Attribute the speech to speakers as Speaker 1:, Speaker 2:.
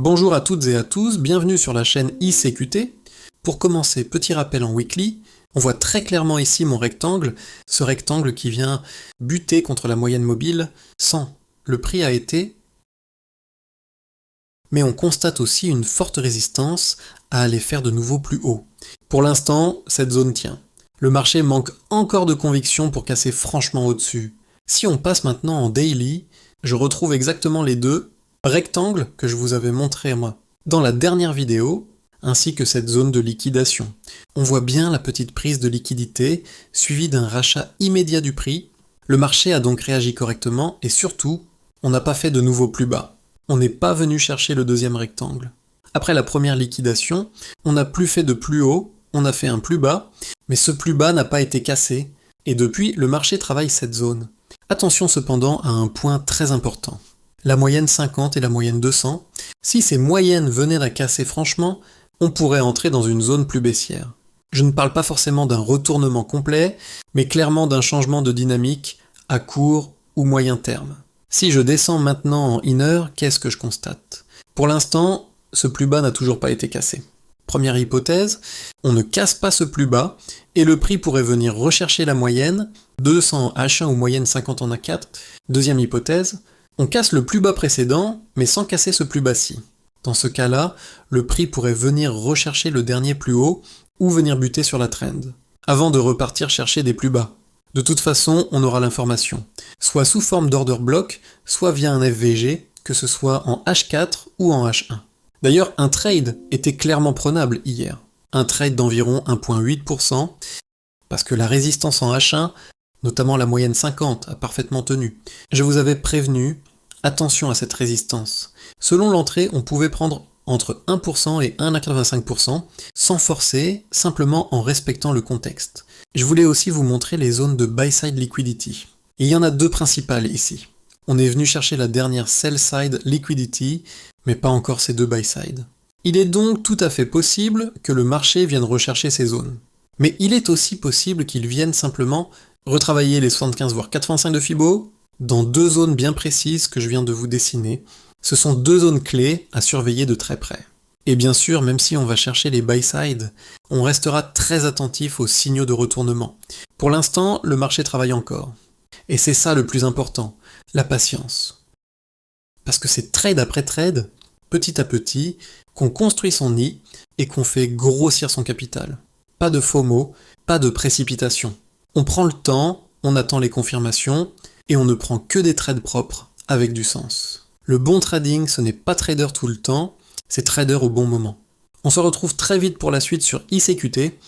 Speaker 1: Bonjour à toutes et à tous, bienvenue sur la chaîne ICQT. Pour commencer, petit rappel en weekly, on voit très clairement ici mon rectangle, ce rectangle qui vient buter contre la moyenne mobile 100. Le prix a été, mais on constate aussi une forte résistance à aller faire de nouveau plus haut. Pour l'instant, cette zone tient. Le marché manque encore de conviction pour casser franchement au-dessus. Si on passe maintenant en daily, je retrouve exactement les deux rectangles que je vous avais montré moi dans la dernière vidéo, ainsi que cette zone de liquidation. On voit bien la petite prise de liquidité, suivie d'un rachat immédiat du prix. Le marché a donc réagi correctement, et surtout, on n'a pas fait de nouveau plus bas. On n'est pas venu chercher le deuxième rectangle. Après la première liquidation, on n'a plus fait de plus haut, on a fait un plus bas, mais ce plus bas n'a pas été cassé, et depuis, le marché travaille cette zone. Attention cependant à un point très important. La moyenne 50 et la moyenne 200, si ces moyennes venaient à casser franchement, on pourrait entrer dans une zone plus baissière. Je ne parle pas forcément d'un retournement complet, mais clairement d'un changement de dynamique à court ou moyen terme. Si je descends maintenant en inner, qu'est-ce que je constate? Pour l'instant, ce plus bas n'a toujours pas été cassé. Première hypothèse, on ne casse pas ce plus bas, et le prix pourrait venir rechercher la moyenne, 200 en H1 ou moyenne 50 en A4. Deuxième hypothèse, on casse le plus bas précédent, mais sans casser ce plus bas-ci. Dans ce cas-là, le prix pourrait venir rechercher le dernier plus haut, ou venir buter sur la trend, avant de repartir chercher des plus bas. De toute façon, on aura l'information, soit sous forme d'order block, soit via un FVG, que ce soit en H4 ou en H1. D'ailleurs, un trade était clairement prenable hier. Un trade d'environ 1,8%, parce que la résistance en H1, notamment la moyenne 50, a parfaitement tenu. Je vous avais prévenu, attention à cette résistance. Selon l'entrée, on pouvait prendre entre 1% et 1,85%, sans forcer, simplement en respectant le contexte. Je voulais aussi vous montrer les zones de buy-side liquidity. Et il y en a deux principales ici. On est venu chercher la dernière sell-side liquidity, mais pas encore ces deux buy-side. Il est donc tout à fait possible que le marché vienne rechercher ces zones. Mais il est aussi possible qu'il vienne simplement retravailler les 75 voire 85 de Fibo dans deux zones bien précises que je viens de vous dessiner. Ce sont deux zones clés à surveiller de très près. Et bien sûr, même si on va chercher les buy-side, on restera très attentif aux signaux de retournement. Pour l'instant, le marché travaille encore. Et c'est ça le plus important, la patience. Parce que c'est trade après trade, petit à petit, qu'on construit son nid et qu'on fait grossir son capital. Pas de FOMO, pas de précipitation. On prend le temps, on attend les confirmations, et on ne prend que des trades propres, avec du sens. Le bon trading, ce n'est pas trader tout le temps, c'est trader au bon moment. On se retrouve très vite pour la suite sur ICQT.